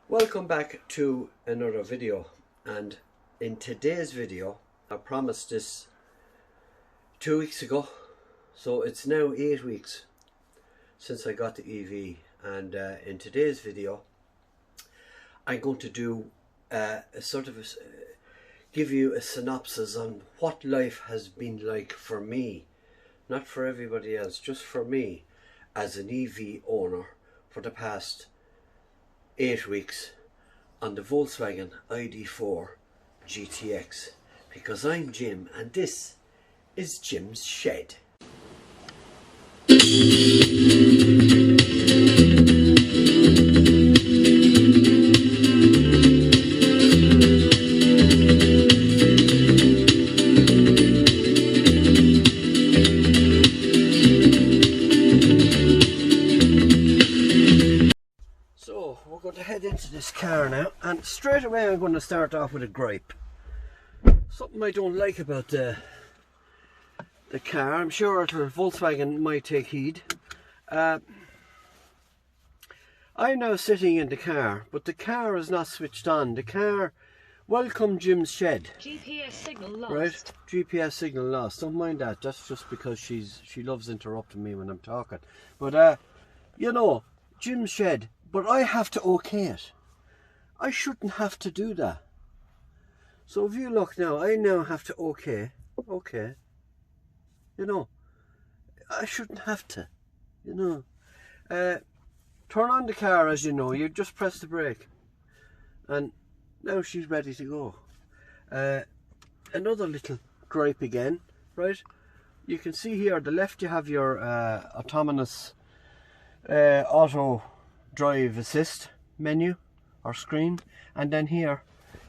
Welcome back to another video, and in today's video I promised this 2 weeks ago, so it's now 8 weeks since I got the EV, and in today's video I'm going to do give you a synopsis on what life has been like for me, not for everybody else, just for me as an EV owner for the past 8 weeks on the Volkswagen ID.4 GTX, because I'm Jim and this is Jim's Shed. So we're going to head into this car now, and straight away I'm going to start off with a gripe. Something I don't like about the car. I'm sure Volkswagen might take heed. I'm now sitting in the car, but the car is not switched on. The car, welcome Jim's Shed. GPS signal lost. Right, GPS signal lost. Don't mind that. That's just because she loves interrupting me when I'm talking. But you know, Jim's Shed. But I have to okay it. I shouldn't have to do that. So if you look now, I now have to okay. You know, I shouldn't have to, you know. Turn on the car, as you know, you just press the brake. And now she's ready to go. Another little gripe again, right? You can see here on the left you have your autonomous auto drive assist menu or screen, and then here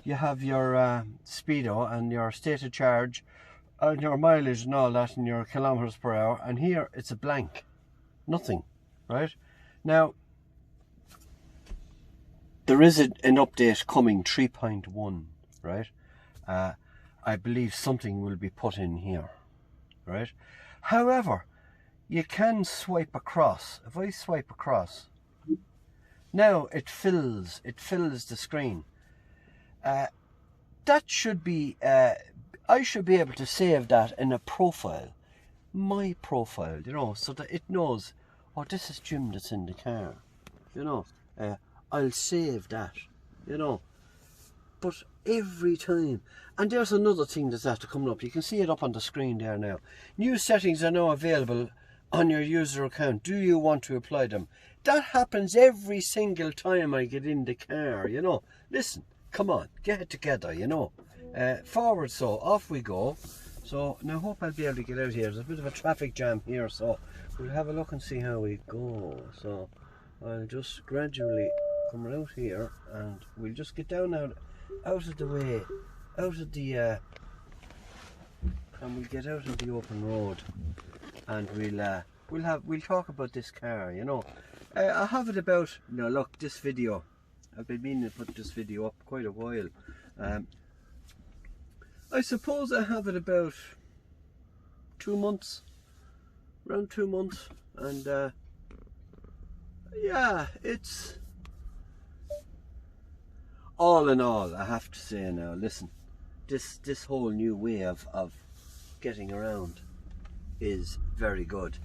you have your speedo and your state of charge and your mileage and all that and your kilometers per hour, and here it's a blank, nothing. Right now there is an update coming, 3.1, right? I believe something will be put in here, right? However, you can swipe across. If I swipe across now, it fills the screen. That should be, I should be able to save that in a profile, my profile, you know, so that it knows, oh, this is Jim that's in the car, you know. I'll save that, you know. But every time, and there's another thing that's after coming up. You can see it up on the screen there now. New settings are now available on your user account. Do you want to apply them? That happens every single time I get in the car, you know. Listen, come on, get it together, you know. Forward, so off we go. So now I hope I'll be able to get out here. There's a bit of a traffic jam here, so we'll have a look and see how we go. So I'll just gradually come out here, and we'll just get down out of the way, out of the and we'll get out of the open road, and we'll talk about this car, you know. I have it about, now look, this video, I've been meaning to put this video up quite a while. I suppose I have it about 2 months, around 2 months, and yeah, it's all in all, I have to say now, listen, this whole new way of getting around is very good.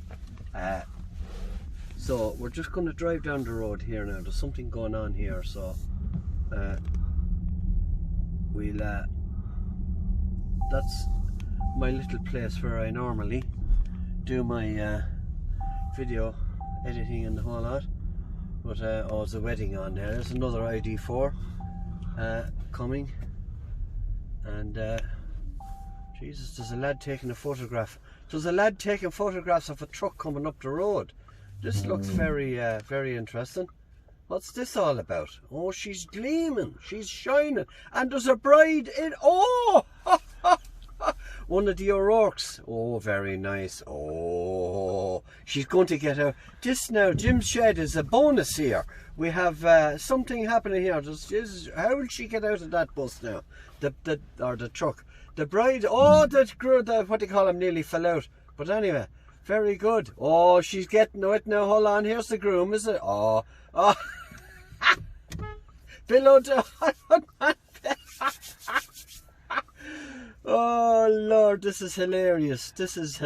So we're just going to drive down the road here now. There's something going on here, so we'll that's my little place where I normally do my video editing and the whole lot. But oh, there's a wedding on there. There's another ID.4 coming, and Jesus, there's a lad taking a photograph. There's a lad taking photographs of a truck coming up the road. This looks very very interesting. What's this all about? Oh, she's gleaming, she's shining, and there's a bride in. Oh, one of the O'Rourke's. Oh, very nice. Oh, she's going to get out. This now, Jim's Shed is a bonus here. We have something happening here. How will she get out of that bus now? Or the truck. The bride. Oh, that what they call him nearly fell out. But anyway, very good. Oh, she's getting it now. Hold on. Here's the groom, is it? Oh. Below the Oh Lord, this is hilarious. This is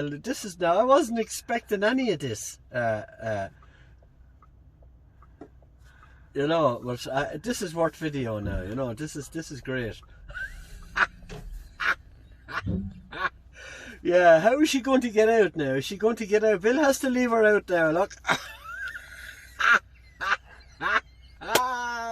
now. I wasn't expecting any of this. You know, but this is worth video now. You know, this is great. Yeah, how is she going to get out now? Is she going to get out? Bill has to leave her out now. Look.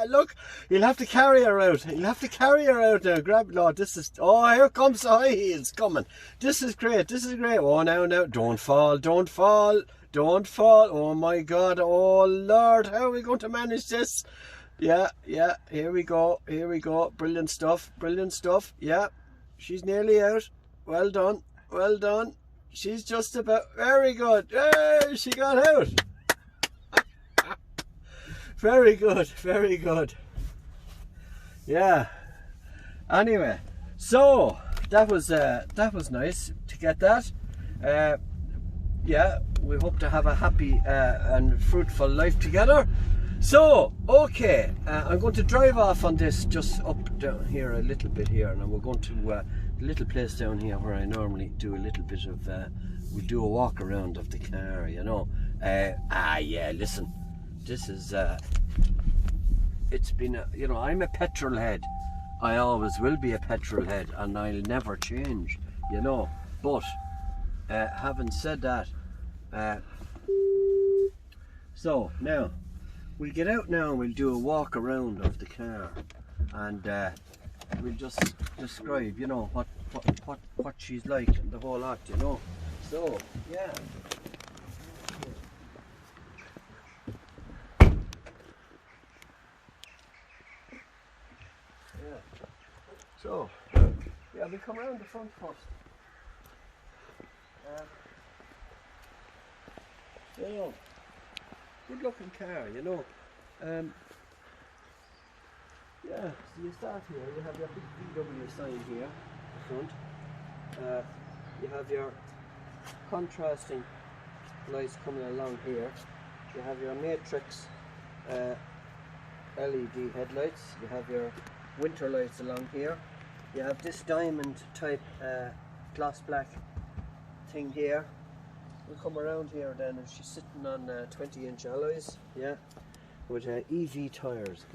Look, you'll have to carry her out. You'll have to carry her out now. Grab, Lord, this is, oh, here comes the high heels coming. This is great, this is great. Oh, now, don't fall, don't fall, don't fall. Oh my God, oh Lord, how are we going to manage this? Yeah, here we go, brilliant stuff, yeah. She's nearly out, well done. She's just about, very good, hey, she got out. Very good. Yeah. Anyway, so that was nice to get that. Yeah, we hope to have a happy and fruitful life together. So, okay, I'm going to drive off on this, just up down here a little bit here, and we're going to the little place down here where I normally do a little bit of, we do a walk around of the car, you know. Yeah, listen. This is it's been you know, I'm a petrol head. I always will be a petrol head, and I'll never change, you know. But having said that, so now we'll get out now and we'll do a walk around of the car, and we'll just describe, you know, what she's like and the whole lot, you know. So yeah. So, yeah, we come around the front first. You know, good looking car, you know. Yeah, so you start here, you have your big VW sign here, the front. You have your contrasting lights coming along here. You have your matrix LED headlights. You have your winter lights along here. You have this diamond type gloss black thing here. We'll come around here then, and she's sitting on 20-inch alloys, yeah, with EV tires,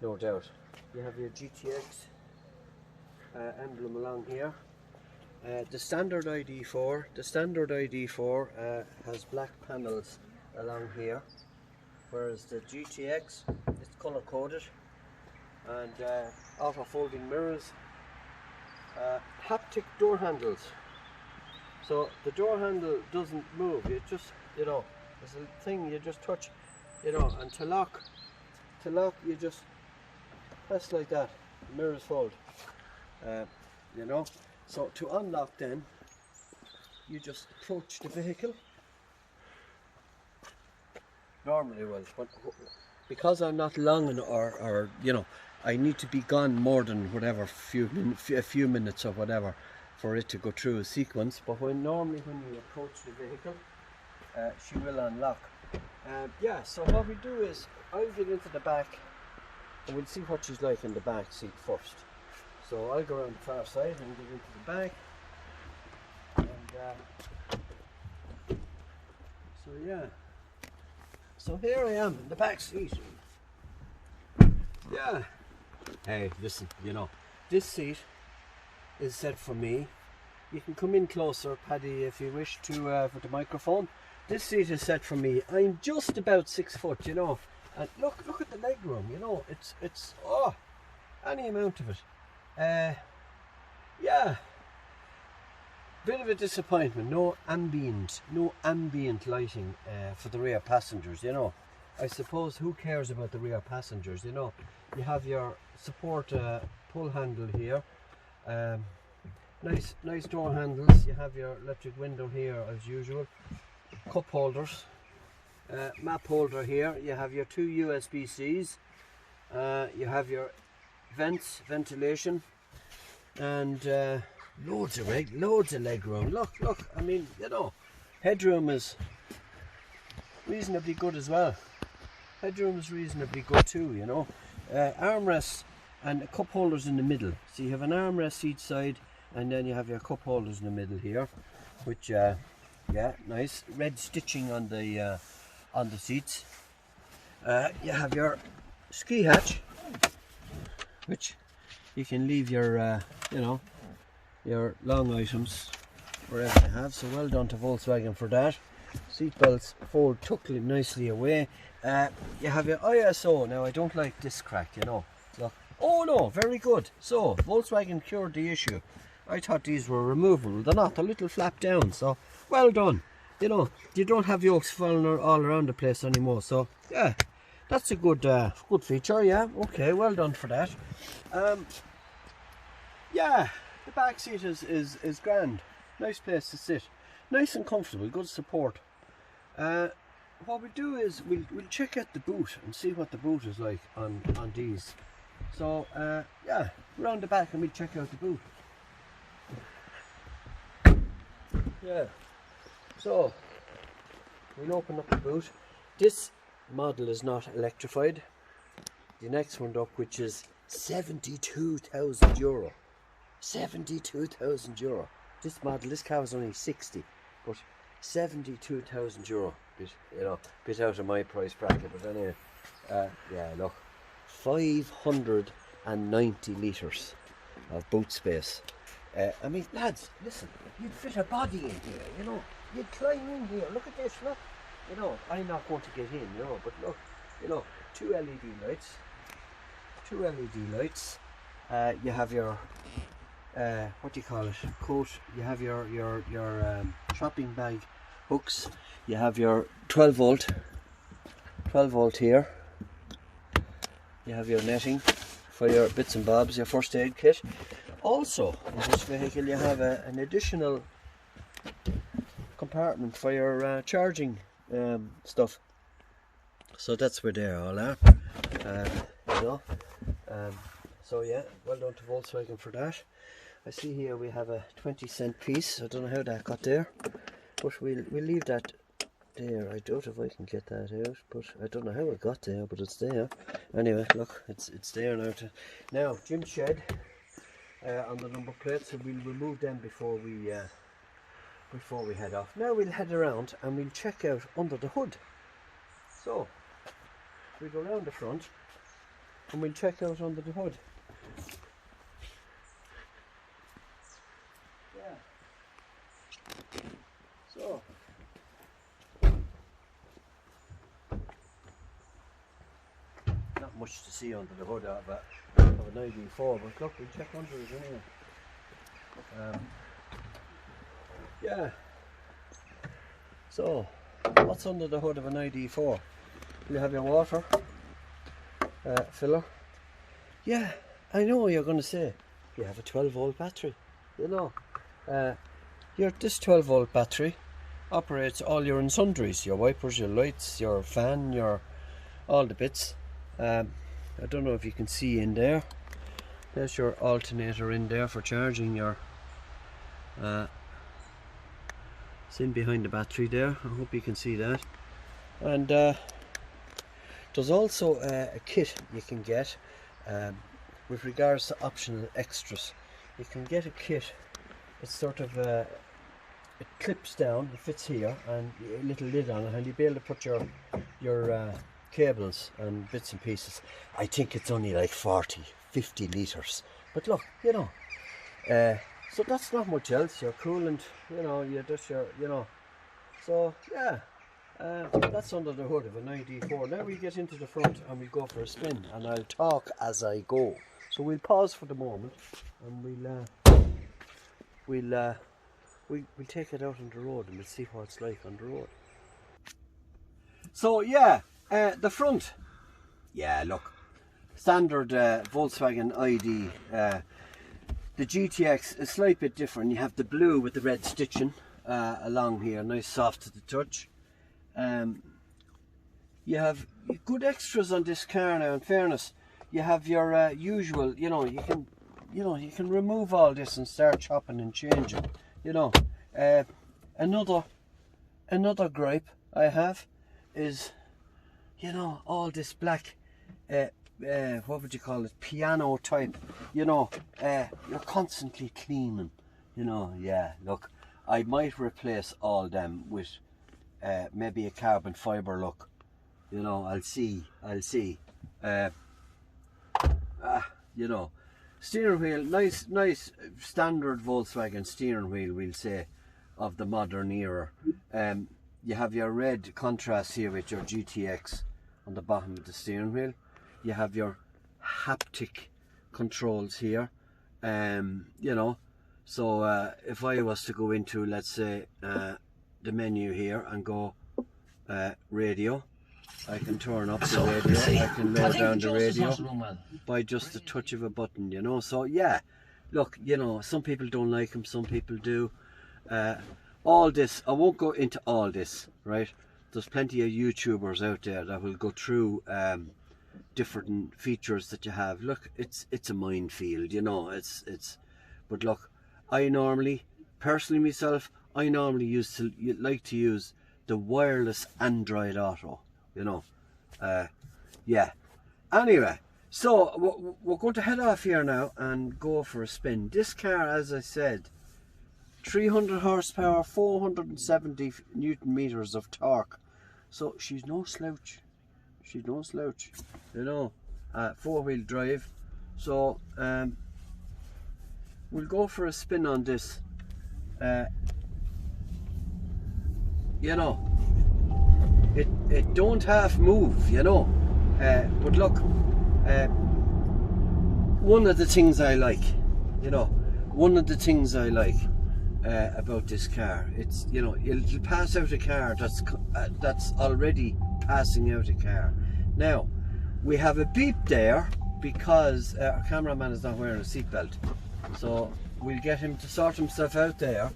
no doubt. You have your GTX emblem along here. The standard ID.4, has black panels along here, whereas the GTX is color coded, and auto folding mirrors, haptic door handles. So the door handle doesn't move, you just, you know, there's a thing you just touch, you know, and to lock you just press like that, mirrors fold, you know. So to unlock then, you just approach the vehicle, normally well, but because I'm not long enough, or you know, I need to be gone more than whatever, a few minutes or whatever, for it to go through a sequence. But normally when you approach the vehicle, she will unlock. Yeah, so what we do is, I'll get into the back and we'll see what she's like in the back seat first. So I'll go around the far side and get into the back, and so yeah, so here I am in the back seat. Yeah, hey, listen, you know, this seat is set for me. You can come in closer, Paddy, if you wish to, for the microphone. This seat is set for me. I'm just about 6 foot, you know, and look at the leg room, you know, it's oh, any amount of it. Yeah, bit of a disappointment. No ambient lighting for the rear passengers, you know. I suppose who cares about the rear passengers, you know. You have your support pull handle here, nice door handles. You have your electric window here as usual, cup holders, map holder here. You have your 2 USB-Cs, you have your ventilation, and loads of leg room. Look, I mean, you know, headroom is reasonably good as well. Headroom's reasonably good too, you know. Armrests and cup holders in the middle. So you have an armrest each side, and then you have your cup holders in the middle here, which yeah, nice. Red stitching on the seats. You have your ski hatch, which you can leave your you know, your long items wherever you have. So well done to Volkswagen for that. Seat belts fold tuckly nicely away. You have your ISO. Now I don't like this crack, you know. Look. Oh no, very good. So Volkswagen cured the issue. I thought these were removable. They're not. They're a little flap down. So well done. You know, you don't have yokes falling all around the place anymore. So yeah, that's a good good feature. Yeah. Okay. Well done for that. Yeah, the back seat is grand. Nice place to sit. Nice and comfortable. Good support. What we do is we'll check out the boot and see what the boot is like on these. So yeah, round the back and we'll check out the boot. Yeah, so we'll open up the boot. This model is not electrified. The next one up, which is €72,000. €72,000. This model, this car was only 60, but €72,000. Bit, you know, bit out of my price bracket, but anyway, yeah, look, 590 litres of boot space. I mean, lads, listen, you'd fit a body in here, you know, you'd climb in here. Look at this, look, you know, I'm not going to get in, you know, but look, you know, two LED lights. You have your what do you call it, coat. You have your shopping bag hooks. You have your 12 volt here. You have your netting for your bits and bobs, your first aid kit. Also in this vehicle you have an additional compartment for your charging stuff. So that's where they all are, you know. So yeah, well done to Volkswagen for that. I see here we have a 20-cent piece. I don't know how that got there, but we'll leave that there. I doubt if I can get that out, but I don't know how it got there, but it's there. Anyway, look, it's there now. Now, Jim shed on the number plate, so we'll remove them before we head off. Now we'll head around and we'll check out under the hood. So we go around the front and we'll check out under the hood. Yeah. So not much to see under the hood of an ID.4, but look, we'll check under it anyway. Yeah. So what's under the hood of an ID.4? You have your water filler. Yeah, I know what you're going to say. You have a 12-volt battery. You know, this 12-volt battery operates all your and sundries, your wipers, your lights, your fan, your all the bits. I don't know if you can see in there. There's your alternator in there for charging your. It's in behind the battery there. I hope you can see that. And there's also a kit you can get with regards to optional extras. You can get a kit. It's sort of it clips down, it fits here, and a little lid on it, and you'll be able to put your cables and bits and pieces. I think it's only like 40-50 litres, but look, you know, so that's not much else. Your coolant, you know, you just your, you know, so yeah. That's under the hood of an ID.4. Now we get into the front and we go for a spin, and I'll talk as I go. So we'll pause for the moment and we'll take it out on the road and we'll see what it's like on the road. So yeah, the front. Yeah, look, standard Volkswagen ID. The GTX is a slight bit different. You have the blue with the red stitching along here, nice soft to the touch. You have good extras on this car now. In fairness, you have your usual, you know, you can remove all this and start chopping and changing. You know, another gripe I have is you know, all this black, what would you call it, piano type, you know, you're constantly cleaning, you know. Yeah, look, I might replace all them with maybe a carbon fibre look, you know. I'll see. You know, steering wheel, nice standard Volkswagen steering wheel, we'll say, of the modern era. You have your red contrast here with your GTX on the bottom of the steering wheel. You have your haptic controls here, you know. So if I was to go into, let's say, the menu here and go radio, I can turn up the radio, I can lower down the radio by just the touch of a button, you know. So yeah, look, you know, some people don't like them, some people do. All this, I won't go into all this, right? There's plenty of YouTubers out there that will go through different features that you have. Look, it's a minefield, you know. But look, I normally, personally myself, I normally like to use the wireless Android Auto, you know. Yeah. Anyway, so we're going to head off here now and go for a spin. This car, as I said, 300 horsepower, 470 Newton meters of torque. So she's no slouch. She's no slouch, you know. 4-wheel drive. So we'll go for a spin on this. You know, it don't half move, you know. But look, one of the things I like, you know, about this car, it's, you know, you'll pass out a car that's already passing out a car. Now we have a beep there because our cameraman is not wearing a seatbelt, so we'll get him to sort himself out there.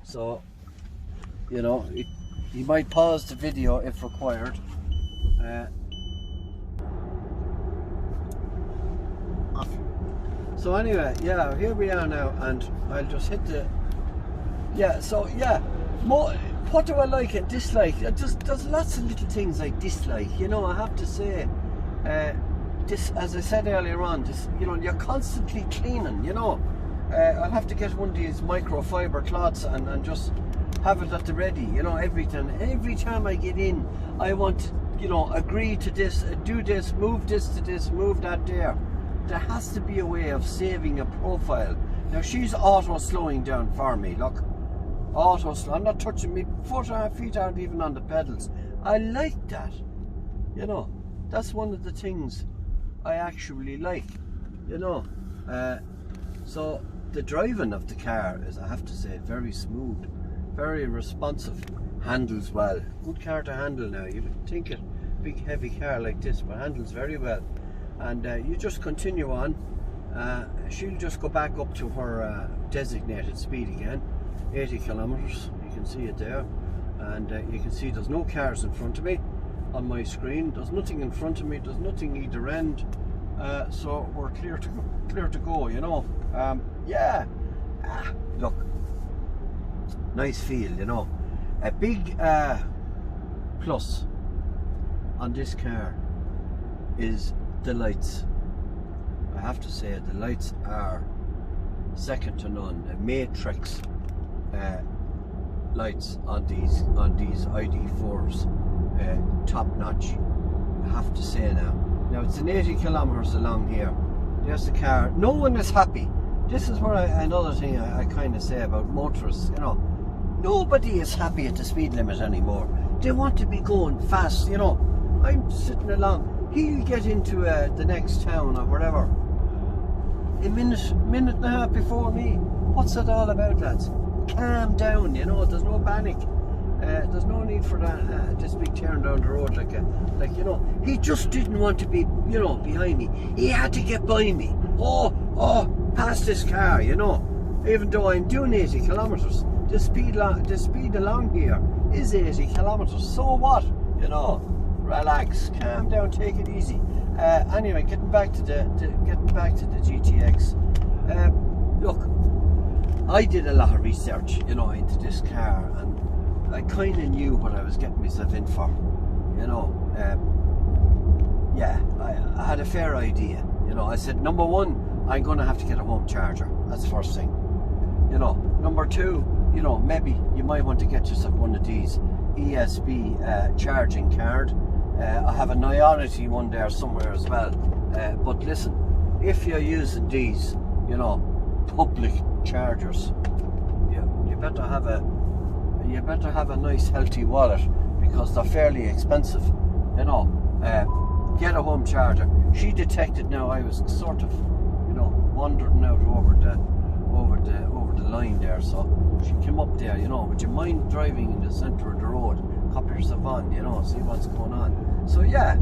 So, you know, he might pause the video if required. So anyway, yeah, here we are now, and I'll just hit the, yeah, so yeah, what do I like and dislike? There's lots of little things I dislike, you know, I have to say. This, as I said earlier on, this, you know, you're constantly cleaning, you know. I'll have to get one of these microfiber cloths and just have it at the ready, you know. Every time I get in, I want to, you know, agree to this, do this, move this to this, move that there. There has to be a way of saving a profile. Now she's auto slowing down for me, look. Auto slow, I'm not touching me, feet aren't even on the pedals. I like that, you know. That's one of the things I actually like, you know. So the driving of the car is, I have to say, very smooth, very responsive, handles well. Good car to handle now. You would think a big heavy car like this, but handles very well. And you just continue on. She'll just go back up to her designated speed again, 80 kilometers. You can see it there, and you can see there's no cars in front of me on my screen. There's nothing in front of me. There's nothing either end. So we're clear to go. You know. Yeah. Look, nice feel. You know, a big plus on this car is the lights. I have to say the lights are second to none. The matrix lights on these ID.4s, top notch. I have to say now. Now it's an 80 kilometers along here. There's the car. No one is happy. This is where another thing I kind of say about motorists. You know, nobody is happy at the speed limit anymore. They want to be going fast. You know, I'm sitting along. He'll get into the next town or whatever a minute and a half before me. What's it all about, lads? Calm down, you know. There's no panic. There's no need for that. This big turn down the road, like you know. He just didn't want to be, you know, behind me. He had to get by me. Oh, past this car, you know. Even though I'm doing 80 kilometers, the speed along here is 80 kilometers. So what, you know? Relax, calm down, take it easy. Anyway, getting back to the GTX. Look, I did a lot of research, you know, into this car, and I kind of knew what I was getting myself in for. You know, yeah, I had a fair idea. You know, I said, number one, I'm going to have to get a home charger. That's the first thing. You know, number two, you know, maybe you might want to get yourself one of these ESB charging card. I have a Niority one there somewhere as well. But listen, if you're using these, you know, public chargers, you better have a nice healthy wallet, because they're fairly expensive. You know, get a home charger. She detected now I was sort of, you know, wandering out over the line there, so she came up there. You know, would you mind driving in the centre of the road, copy yourself on, you know, see what's going on. So yeah,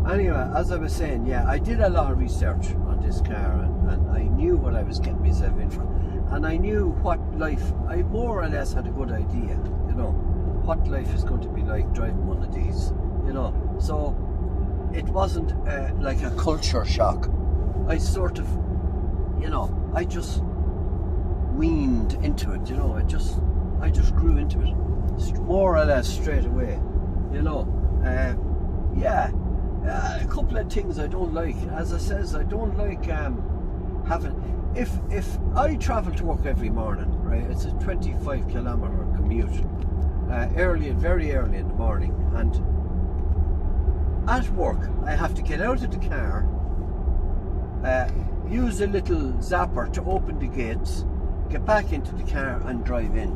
anyway, as I was saying, yeah, I did a lot of research on this car, and I knew what I was getting myself in for, and I knew what life, I more or less had a good idea, you know, what life is going to be like driving one of these, you know. So it wasn't like a culture shock. I sort of, you know, I just weaned into it, you know. I just grew into it more or less straight away, you know. Yeah, a couple of things I don't like. As I says, I don't like having, if I travel to work every morning, right, it's a 25-kilometer commute, very early in the morning, and at work I have to get out of the car, use a little zapper to open the gates, get back into the car and drive in.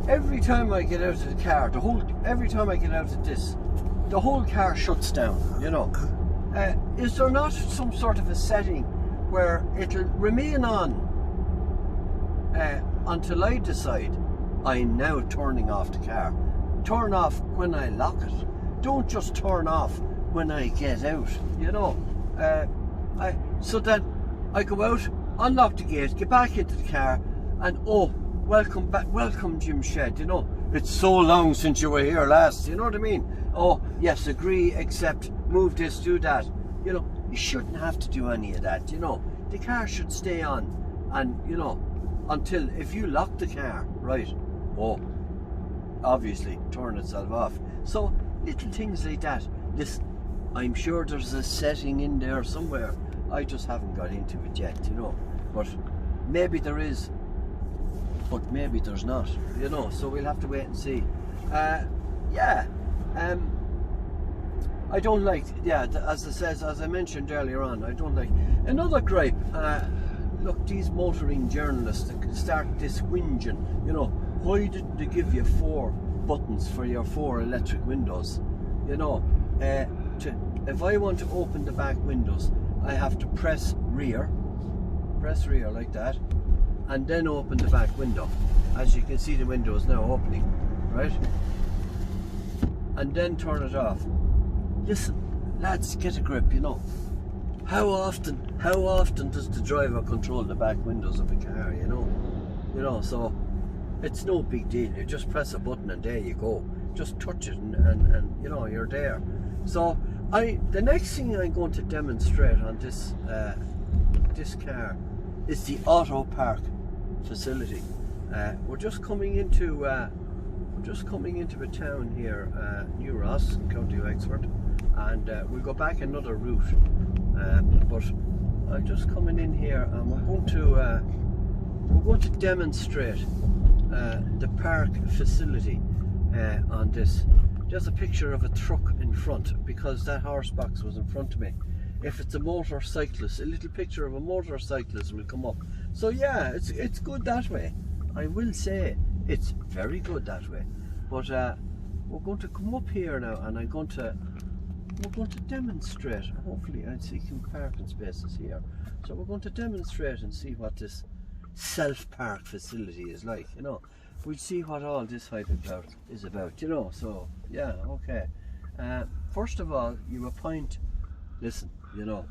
Every time I get out of the car, every time I get out of this, the whole car shuts down, you know. Is there not some sort of a setting where it'll remain on until I decide I'm now turning off the car? Turn off when I lock it. Don't just turn off when I get out, you know. So that I go out, unlock the gate, get back into the car, and oh, welcome back, welcome Jim Shed, you know. It's so long since you were here last, you know what I mean? Oh, yes, agree, accept, move this, do that. You know, you shouldn't have to do any of that, you know. The car should stay on, and, you know, until, if you lock the car, right, oh, obviously, turn itself off. So, little things like that. Listen, I'm sure there's a setting in there somewhere. I just haven't got into it yet, you know. But maybe there is, but maybe there's not, you know, so we'll have to wait and see. Yeah, I don't like, yeah, as I mentioned earlier on, I don't like, another gripe, look, these motoring journalists that start this whinging, you know, why didn't they give you 4 buttons for your 4 electric windows? You know, if I want to open the back windows, I have to press rear like that, and then open the back window. As you can see, the window is now opening, right? And then turn it off. Listen, lads, get a grip, you know. How often does the driver control the back windows of a car, you know? You know, so it's no big deal. You just press a button and there you go. Just touch it and you know, you're there. So the next thing I'm going to demonstrate on this this car is the auto park facility. We're just coming into a town here, New Ross, County Wexford, and we'll go back another route. But I'm just coming in here, and we're going to demonstrate the park facility on this. There's a picture of a truck in front, because that horse box was in front of me. If it's a motorcyclist, a little picture of a motorcyclist will come up. So yeah, it's good that way. I will say it's very good that way. But we're going to come up here now, and we're going to demonstrate. Hopefully I'd see some parking spaces here. So we're going to demonstrate and see what this self-park facility is like, you know. We'll see what all this hype is about, you know. So yeah, okay. First of all, you appoint, listen, you know,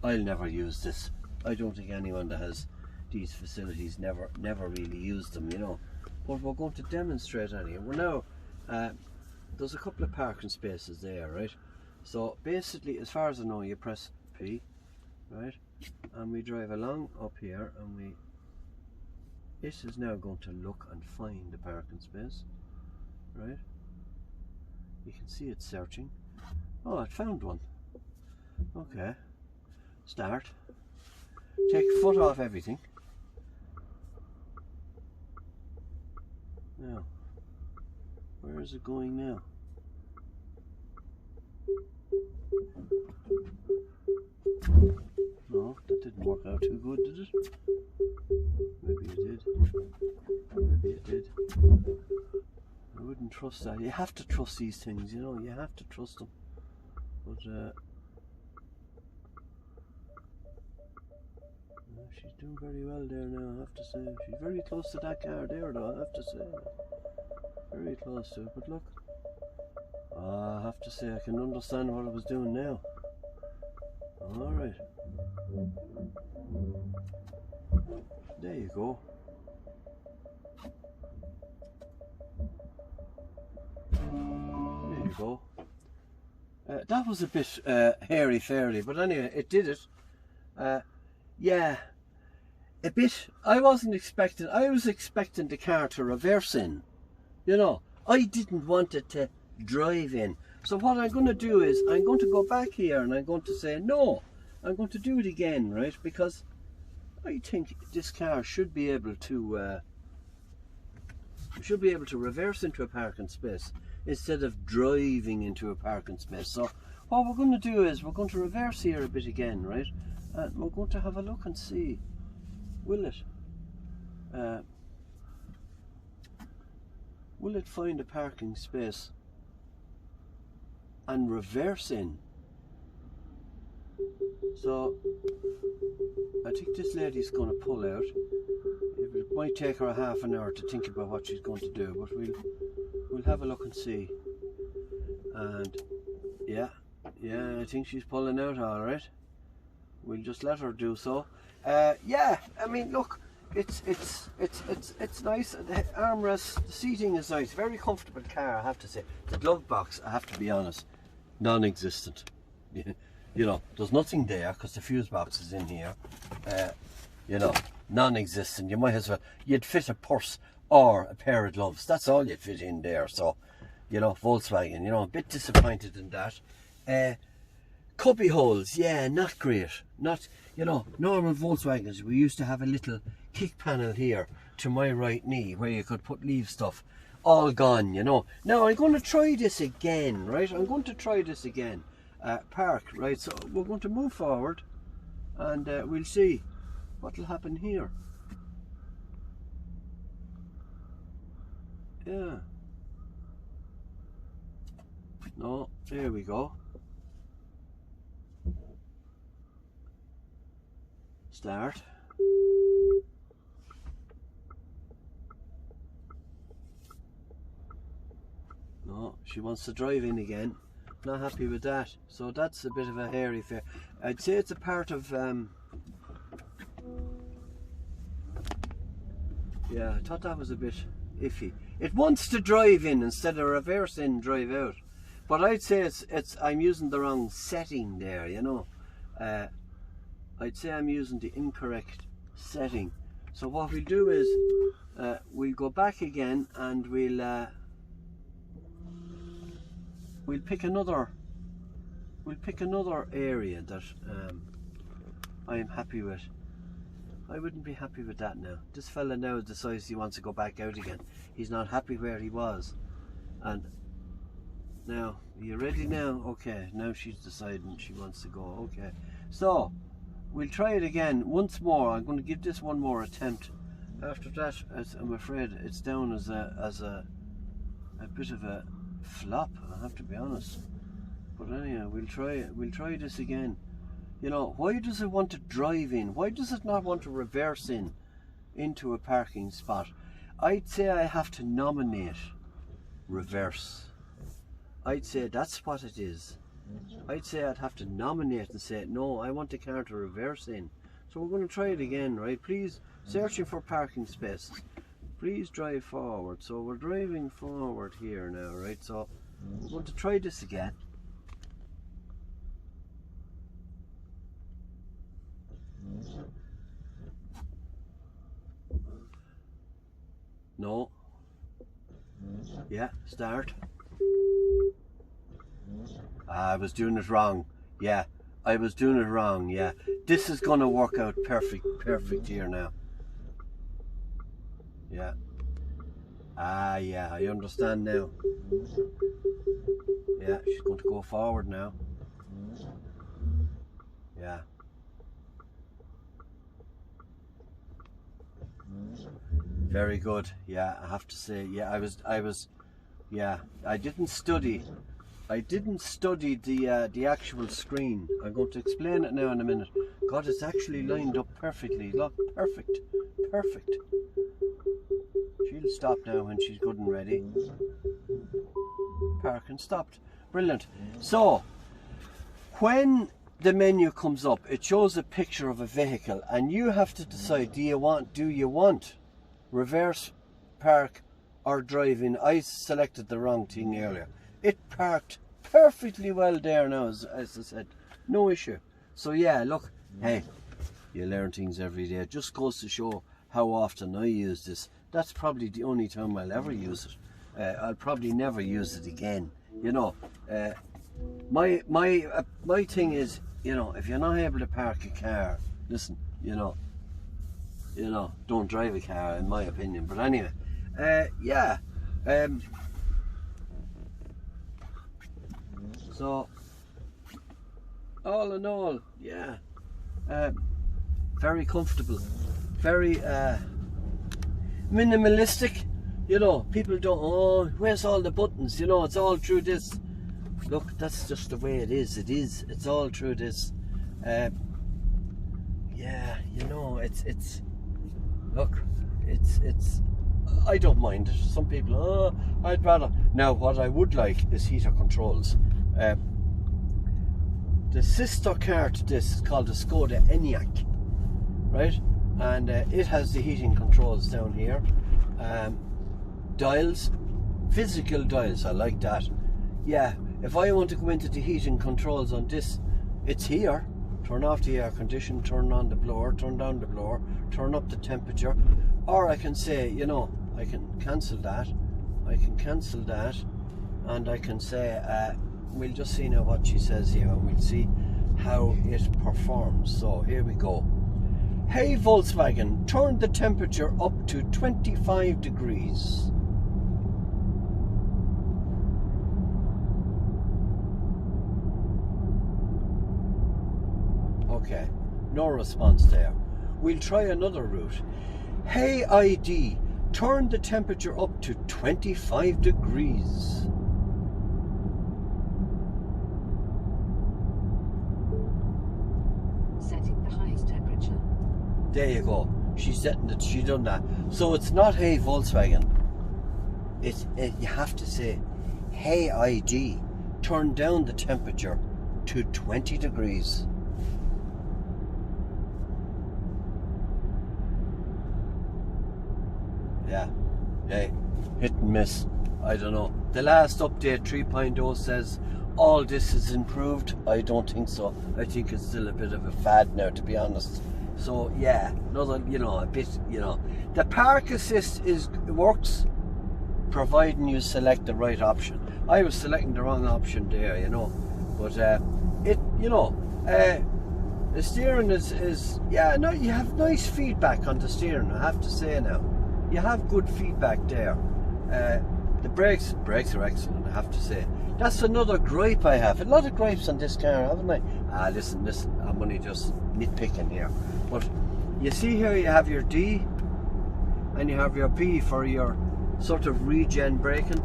I'll never use this. I don't think anyone that has these facilities never really used them, you know. But we're going to demonstrate anyway. We're now, there's a couple of parking spaces there, right? So basically, as far as I know, you press P, right? And we drive along up here, and this is now going to look and find the parking space, right? You can see it searching. Oh, it found one. Okay. Start. Take foot off everything. Now, where is it going now? No, that didn't work out too good, did it? Maybe it did. Maybe it did. I wouldn't trust that. You have to trust these things, you know, you have to trust them. But, she's doing very well there now, I have to say. She's very close to that car there, though, I have to say. Very close to it, but look. I have to say, I can understand what I was doing now. Alright. There you go. There you go. That was a bit hairy-fairy, but anyway, it did it. Yeah, a bit. I was expecting the car to reverse in. You know, I didn't want it to drive in. So what I'm going to do is, I'm going to go back here and I'm going to say, no, I'm going to do it again, right? Because I think this car should be able to reverse into a parking space instead of driving into a parking space. So what we're going to do is we're going to reverse here a bit again, right? And we're going to have a look and see, will it find a parking space and reverse in? So I think this lady's going to pull out. It might take her a half an hour to think about what she's going to do, but we'll have a look and see. And yeah, I think she's pulling out all right. We'll just let her do so. Yeah, I mean, look, it's nice. The armrest, the seating is nice. Very comfortable car, I have to say. The glove box, I have to be honest, non-existent. You know, there's nothing there because the fuse box is in here. You know, non-existent. You might as well, you'd fit a purse or a pair of gloves. That's all you'd fit in there. So, you know, Volkswagen, you know, a bit disappointed in that. Cubby holes, yeah, not great. Not, you know, normal Volkswagens, we used to have a little kick panel here to my right knee where you could put leave stuff. All gone, you know. Now I'm going to try this again, right? I'm going to try this again. Park, right? So we're going to move forward and we'll see what will happen here. Yeah. No, there we go. Start. No, she wants to drive in again. Not happy with that. So that's a bit of a hairy affair. I'd say it's a part of yeah, I thought that was a bit iffy. It wants to drive in instead of reverse in, drive out. But I'd say I'm using the wrong setting there, you know. I'd say I'm using the incorrect setting. So what we'll do is we'll go back again and we'll pick another area that I am happy with. I wouldn't be happy with that now. This fella now decides he wants to go back out again. He's not happy where he was. And now, are you ready now? Okay, now she's deciding she wants to go. Okay, so we'll try it again once more. I'm going to give this one more attempt. After that, I'm afraid it's down as a bit of a flop, I have to be honest. But anyhow, we'll try it. We'll try this again. You know, why does it want to drive in? Why does it not want to reverse in into a parking spot? I'd say I have to nominate reverse. I'd say that's what it is. I'd say I'd have to nominate and say, no, I want the car to reverse in. So we're going to try it again, right? Please, searching for parking spaces. Please drive forward. So we're driving forward here now, right? So we're going to try this again. No. Yeah, start. I was doing it wrong. Yeah, I was doing it wrong. Yeah, this is gonna work out perfect here now. Yeah. Yeah, I understand now. Yeah, she's going to go forward now. Yeah. Very good. Yeah, I have to say. Yeah, yeah, I didn't study the actual screen. I'm going to explain it now in a minute. God, it's actually lined up perfectly. Look, perfect. She'll stop now when she's good and ready. Parking stopped. Brilliant. So, when the menu comes up, it shows a picture of a vehicle, and you have to decide: do you want reverse park or drive in? I selected the wrong thing earlier. It parked perfectly well there now, as I said, no issue. So yeah, look, hey, you learn things every day. It just goes to show how often I use this. That's probably the only time I'll ever use it. I'll probably never use it again. You know, my thing is, you know, if you're not able to park a car, listen, you know, don't drive a car, in my opinion. But anyway, yeah. So, all in all, yeah, very comfortable, very minimalistic. You know, people don't, oh, where's all the buttons? You know, it's all through this. Look, that's just the way it is. It's all through this. Yeah, you know, look, I don't mind it. Some people, oh, I'd rather. Now, what I would like is heater controls. The sister car to this is called the Skoda Enyaq, right? And it has the heating controls down here. Dials, physical dials, I like that. Yeah, if I want to go into the heating controls on this, it's here. Turn off the air condition, turn on the blower, turn down the blower, turn up the temperature. Or I can say, you know, I can cancel that. And I can say, we'll just see now what she says here, and we'll see how it performs. So here we go. Hey Volkswagen, turn the temperature up to 25 degrees. Okay, no response there. We'll try another route. Hey ID, turn the temperature up to 25 degrees. Setting the highest temperature. There you go. She's setting it. She done that. So it's not hey Volkswagen. You have to say, hey ID, turn down the temperature to 20 degrees. Yeah, hey, hit and miss. I don't know. The last update 3.0 says all this is improved. I don't think so. I think it's still a bit of a fad now, to be honest. So yeah, another, you know, a bit, you know, the park assist works providing you select the right option. I was selecting the wrong option there, you know, but the steering is yeah, no, you have nice feedback on the steering, I have to say now. You have good feedback there. The brakes are excellent, I have to say. That's another gripe I have. A lot of gripes on this car, haven't I? Listen, I'm only just nitpicking here. But you see here, you have your D and you have your B for your sort of regen braking.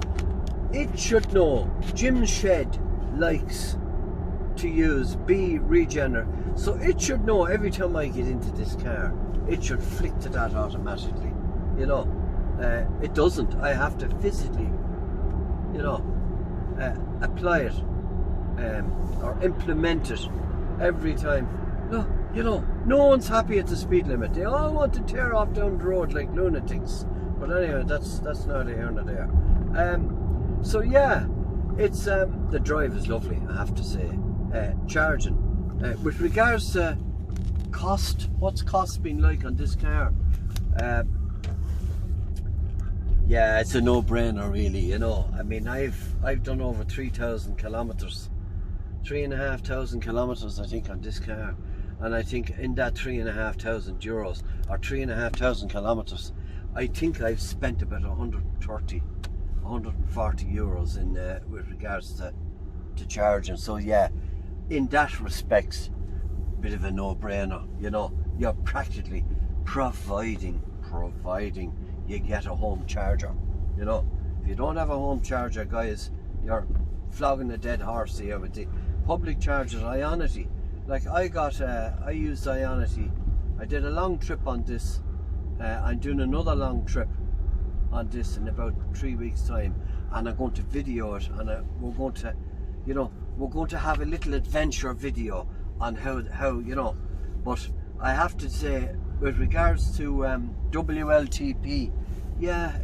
It should know. Jim's Shed likes to use B regener, so it should know every time I get into this car. It should flick to that automatically. You know, it doesn't. I have to physically, you know, apply it or implement it every time. No, you know, no one's happy at the speed limit. They all want to tear off down the road like lunatics. But anyway, that's neither here nor there. So yeah, it's the drive is lovely, I have to say. Charging. With regards to cost, what's cost been like on this car? Yeah, it's a no-brainer really, you know. I mean, I've done over 3,000 kilometers 3,500 kilometers, I think, on this car. And I think in that 3,500 euros or 3,500 kilometers, I think I've spent about 130, 140 euros in with regards to charging. So yeah, in that respect, bit of a no-brainer. You know, you're practically providing you get a home charger. You know, if you don't have a home charger, guys, you're flogging a dead horse here with the public chargers. Ionity, like I used Ionity. I did a long trip on this. I'm doing another long trip on this in about 3 weeks time, and I'm going to video it, and we're going to, you know, we're going to have a little adventure video on how you know. But I have to say, with regards to WLTP, yeah,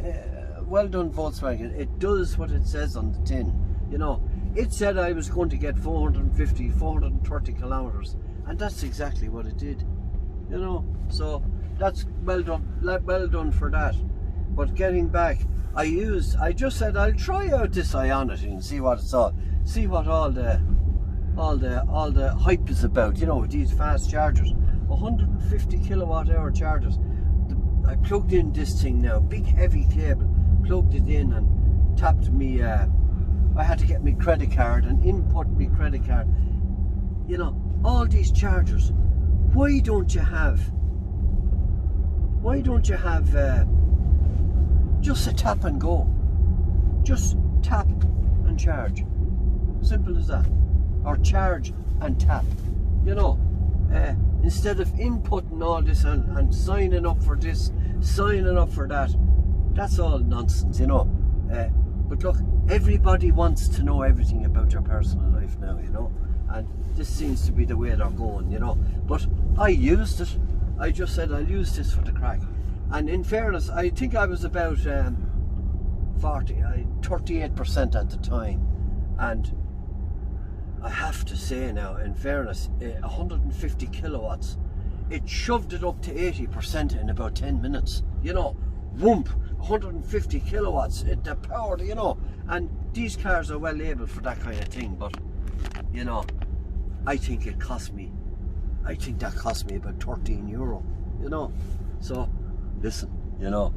well done Volkswagen. It does what it says on the tin. You know, it said I was going to get 450, 430 kilometers, and that's exactly what it did. You know, so that's well done for that. But getting back, I just said I'll try out this Ionity and see what it's all, see what all the hype is about. You know, with these fast chargers, 150 kilowatt hour chargers. I plugged in this thing now, big heavy cable, plugged it in and tapped me. I had to get my credit card and input my credit card. You know, all these chargers. Why don't you have just a tap and go? Just tap and charge. Simple as that. Or charge and tap. You know, instead of inputting all this and signing up for this, signing up for that. That's all nonsense, you know. But look, everybody wants to know everything about your personal life now, you know. And this seems to be the way they're going, you know. But I used it. I just said I'll use this for the crack. And in fairness, I think I was about 38% at the time. And I have to say now, in fairness, 150 kilowatts, it shoved it up to 80% in about 10 minutes. You know, whoomp, 150 kilowatts, the power, you know. And these cars are well able for that kind of thing, but, you know, I think that cost me about 13 euro, you know. So, listen, you know,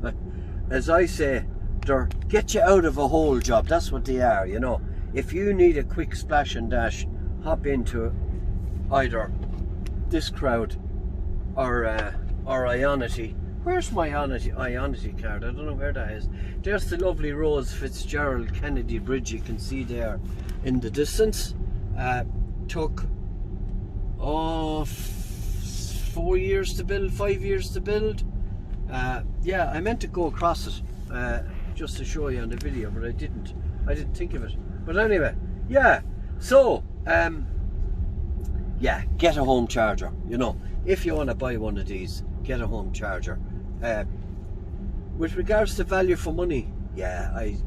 as I say, they're get you out of a hole job. That's what they are, you know. If you need a quick splash and dash, hop into either this crowd or Ionity. Where's my Ionity card? I don't know where that is. There's the lovely Rose Fitzgerald Kennedy Bridge you can see there in the distance. Took 4 years to build, 5 years to build. Yeah, I meant to go across it just to show you on the video, but I didn't think of it. But anyway, yeah, so yeah, get a home charger. You know, if you want to buy one of these, get a home charger. With regards to value for money, yeah, I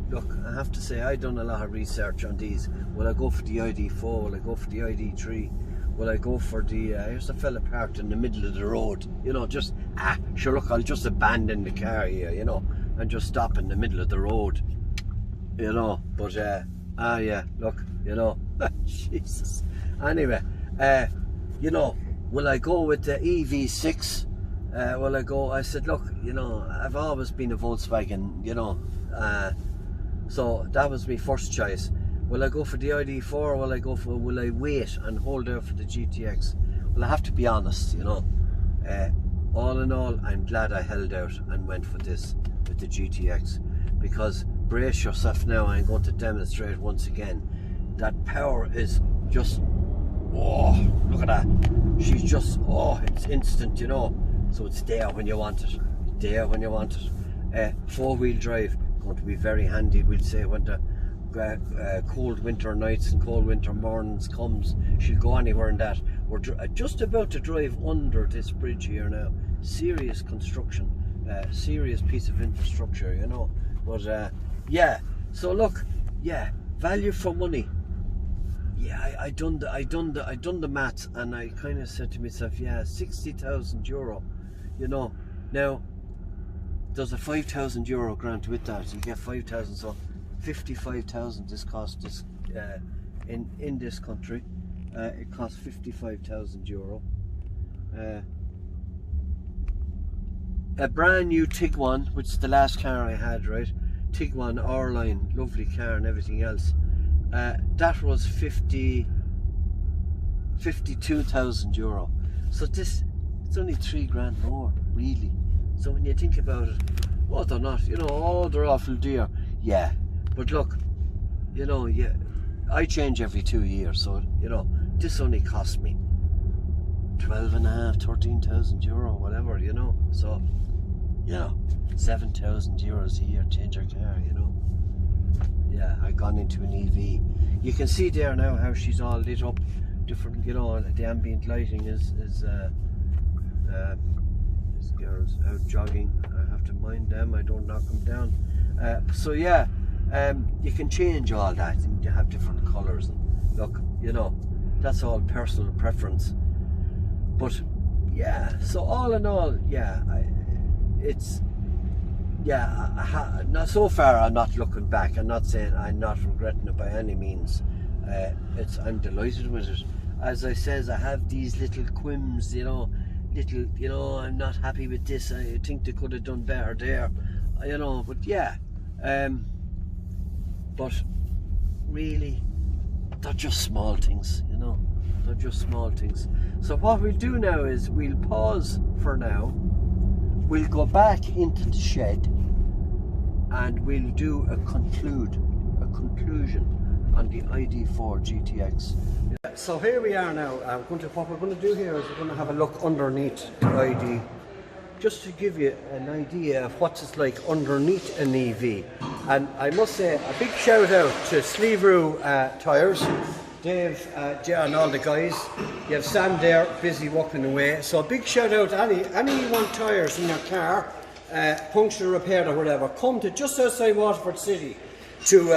have to say I've done a lot of research on these. Will I go for the ID.4? Will I go for the ID.3? Will I go for the here's a fella parked in the middle of the road, you know, just sure, look, I'll just abandon the car here, you know, and just stop in the middle of the road, you know. But yeah, look, you know, Jesus. Anyway, you know, will I go with the EV6? Will I go? I said, look, you know, I've always been a Volkswagen, you know, so that was my first choice. Will I go for the ID.4 or will I wait and hold out for the GTX? Well, I have to be honest, you know, all in all, I'm glad I held out and went for this with the GTX, because brace yourself now, I'm going to demonstrate once again that power is just, oh, look at that. She's just, oh, it's instant, you know. So it's there when you want it. There when you want it. 4-wheel drive, going to be very handy, we'll say, when the cold winter nights and cold winter mornings comes. She'll go anywhere in that. We're just about to drive under this bridge here now. Serious construction, serious piece of infrastructure, you know. But yeah, so look, yeah, value for money. Yeah, I done the maths, and I kind of said to myself, yeah, 60,000 euro, you know. Now there's a 5,000 euro grant with that. You get 5,000, so 55,000 this cost this in this country. It costs €55,000. A brand new Tiguan, which is the last car I had, right? Tiguan R-Line, lovely car and everything else. That was €52,000. So it's only €3,000 more, really. So when you think about it, oh, they're not, you know, oh, they're awful dear. Yeah, but look, you know, yeah, I change every 2 years, so, you know, this only cost me 12,500, €13,000, whatever, you know. So, you know, €7,000 a year, change your car, you know. Yeah, I've gone into an EV. You can see there now how she's all lit up, different, you know, the ambient lighting is this girl's out jogging. I have to mind them, I don't knock them down. So yeah, you can change all that, and you have different colours, and look, you know, that's all personal preference. But yeah, so all in all, yeah, not so far. I'm not looking back. I'm not saying I'm not regretting it by any means. I'm delighted with it. As I says, I have these little quims, you know, I'm not happy with this. I think they could have done better there, you know. But yeah, but really, they're just small things, you know. They're just small things. So what we'll do now is we'll pause for now. We'll go back into the shed and we'll do a conclusion on the ID.4 GTX. So here we are now. What we're going to do here is we're going to have a look underneath the ID, just to give you an idea of what it's like underneath an EV. And I must say a big shout out to Slieverue Tyres, Dave, and all the guys. You have Sam there busy walking away. So a big shout out to any you want tyres in your car, puncture repaired or whatever, come to just outside Waterford City to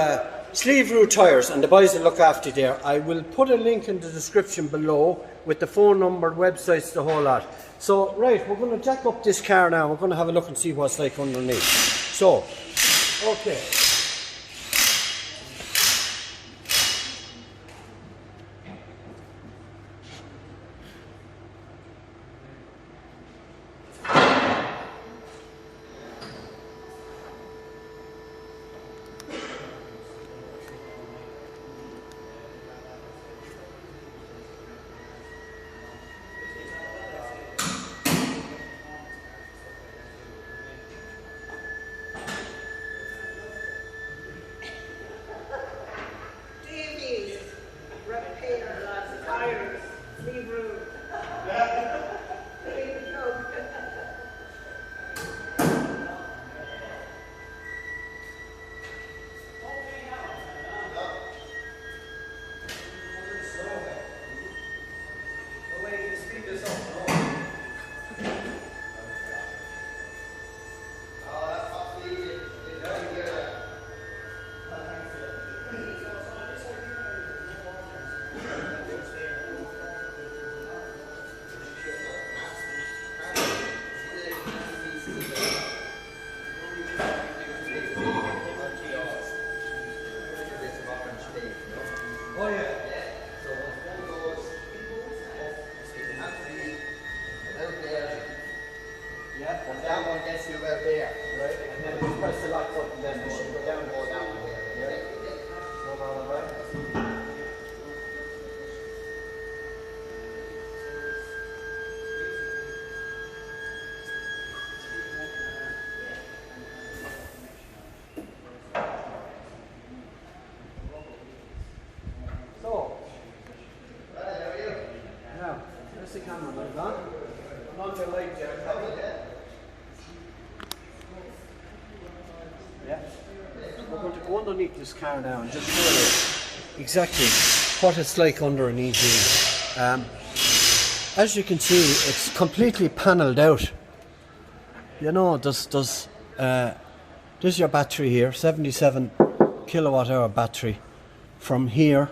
Slieverue Tyres, and the boys will look after you there. I will put a link in the description below with the phone number, websites, the whole lot. So right, we're going to jack up this car now. We're going to have a look and see what's like underneath. So, okay. That one gets you about there, right? And then you press the lock button, then you should go down and go that one there. Yeah? No bother, right? So, there we go. Now, there's the camera, right on? I'm on the light there. Yeah. We're going to go underneath this car now and just show you exactly what it's like under an EV. As you can see, it's completely panelled out. You know, there's your battery here, 77 kilowatt hour battery, from here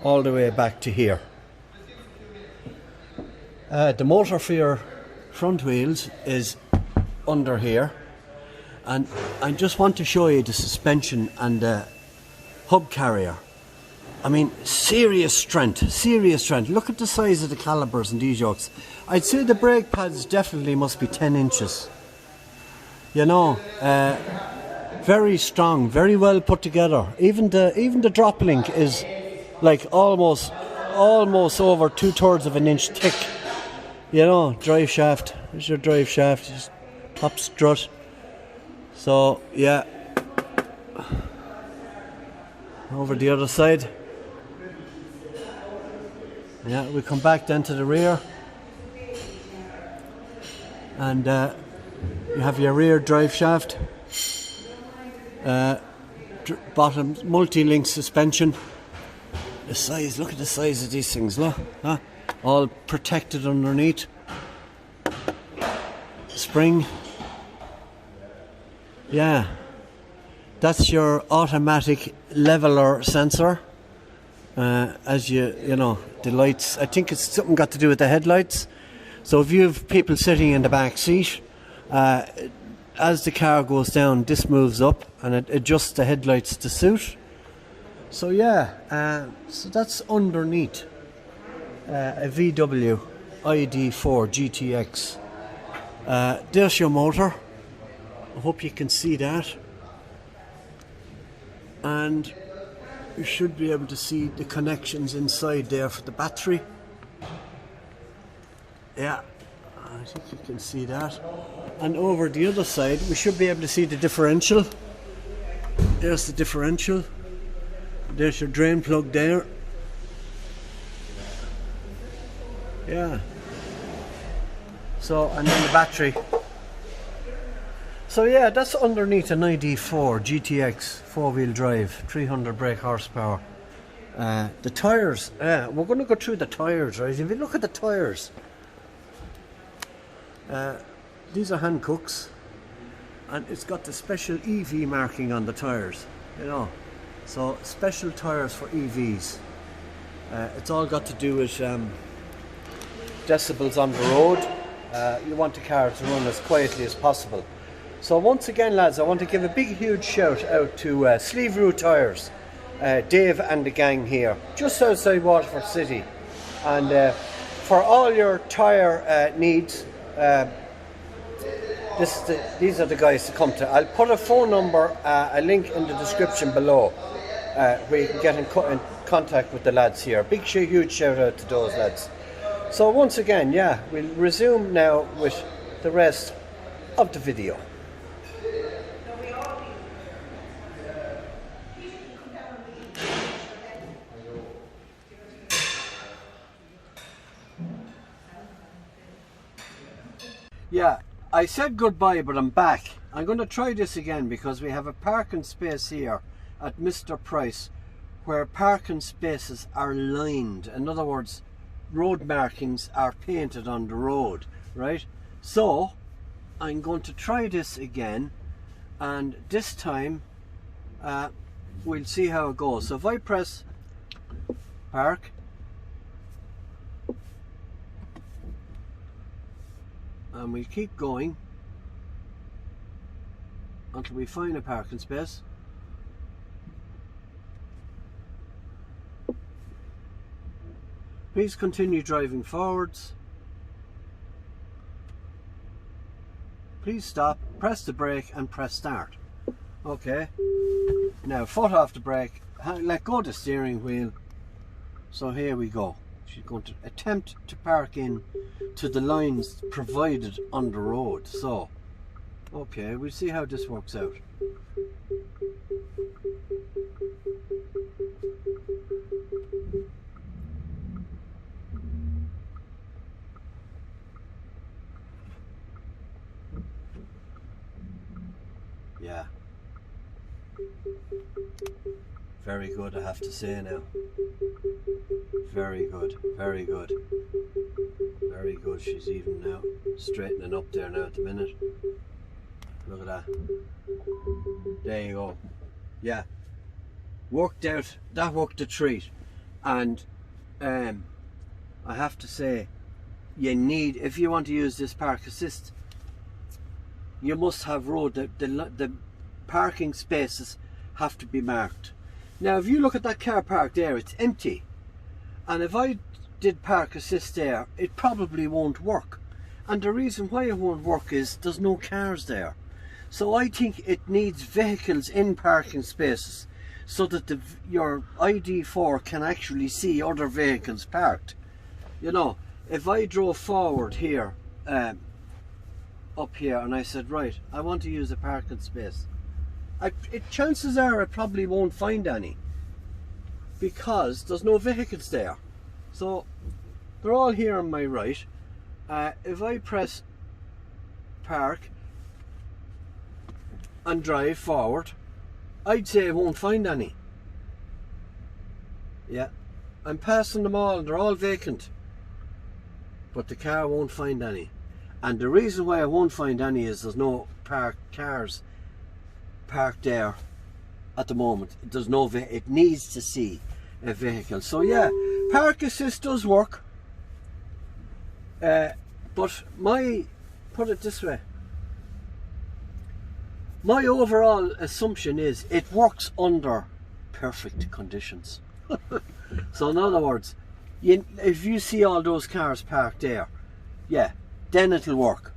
all the way back to here. The motor for your front wheels is under here, and I just want to show you the suspension and the hub carrier. I mean, serious strength, serious strength. Look at the size of the calipers in these yokes. I'd say the brake pads definitely must be 10 inches. You know, very strong, very well put together. Even the drop link is like almost over 2/3 of an inch thick. You know, drive shaft. There's your drive shaft. Just top strut. So yeah. Over the other side. Yeah, we come back then to the rear, and you have your rear drive shaft, bottom multi-link suspension. The size, look at the size of these things, look, huh? All protected underneath. Spring. Yeah, that's your automatic leveler sensor. As you know, the lights, I think it's something got to do with the headlights. So if you have people sitting in the back seat, as the car goes down, this moves up and it adjusts the headlights to suit. So yeah, so that's underneath a VW ID.4 GTX. There's your motor. I hope you can see that. And you should be able to see the connections inside there for the battery. Yeah, I think you can see that. And over the other side, we should be able to see the differential. There's the differential. There's your drain plug there. Yeah. So, and then the battery. So yeah, that's underneath an ID.4 GTX 4-wheel drive, 300 brake horsepower. The tyres, we're going to go through the tyres, right? If you look at the tyres, these are Hancocks, and it's got the special EV marking on the tyres, you know. So special tyres for EVs. It's all got to do with decibels on the road. You want the car to run as quietly as possible. So once again, lads, I want to give a big huge shout out to Slieverue Tyres, Dave and the gang here, just outside Waterford City. And for all your tyre needs, these are the guys to come to. I'll put a phone number, a link in the description below, where you can get in contact with the lads here. Big huge shout out to those lads. So once again, yeah, we'll resume now with the rest of the video. Yeah, I said goodbye, but I'm back. I'm going to try this again because we have a parking space here at Mr. Price where parking spaces are lined. In other words, road markings are painted on the road, right? So I'm going to try this again, and this time we'll see how it goes. So if I press park, and we keep going until we find a parking space. Please continue driving forwards. Please stop, press the brake and press start. Okay, now foot off the brake, let go of the steering wheel. So here we go. She's going to attempt to park in to the lines provided on the road. So, okay, we'll see how this works out. Yeah. Very good, I have to say now. Very good, very good. Very good, she's even now straightening up there now at the minute. Look at that. There you go. Yeah. Worked out, that worked a treat. And I have to say, you need, if you want to use this park assist, you must have road, the parking spaces have to be marked. Now if you look at that car park there, it's empty, and if I did park assist there, it probably won't work. And the reason why it won't work is there's no cars there. So I think it needs vehicles in parking spaces so that your ID.4 can actually see other vehicles parked. You know, if I drove forward here, up here, and I said, right, I want to use a parking space, chances are I probably won't find any, because there's no vehicles there. So they're all here on my right. If I press park and drive forward, I'd say I won't find any. Yeah, I'm passing them all and they're all vacant, but the car won't find any. And the reason why I won't find any is there's no cars parked there at the moment. There's no it needs to see a vehicle. So yeah, park assist does work, but put it this way, my overall assumption is it works under perfect conditions. So in other words, if you see all those cars parked there, yeah, then it'll work,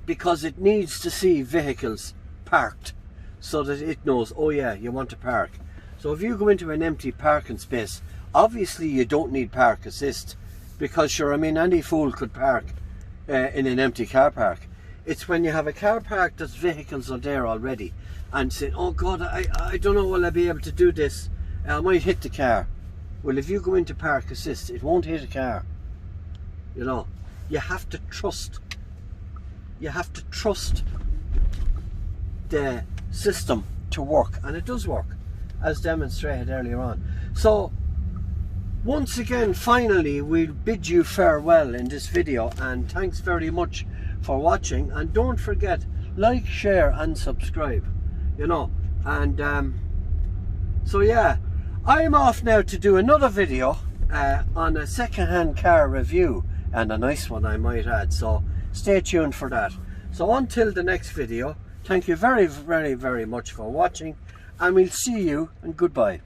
because it needs to see vehicles parked so that it knows, oh yeah, you want to park. So if you go into an empty parking space, obviously you don't need park assist, because sure, I mean, any fool could park in an empty car park. It's when you have a car park that's vehicles are there already and saying, oh God, I don't know, will I be able to do this? I might hit the car. Well, if you go into park assist, it won't hit a car. You know, you have to trust the system to work, and it does work, as demonstrated earlier on. So once again, finally, we'll bid you farewell in this video, and thanks very much for watching. And don't forget, like, share and subscribe, you know. And so yeah, I'm off now to do another video on a second-hand car review, and a nice one, I might add. So stay tuned for that. So until the next video, thank you very, very, very much for watching, and we'll see you, and goodbye.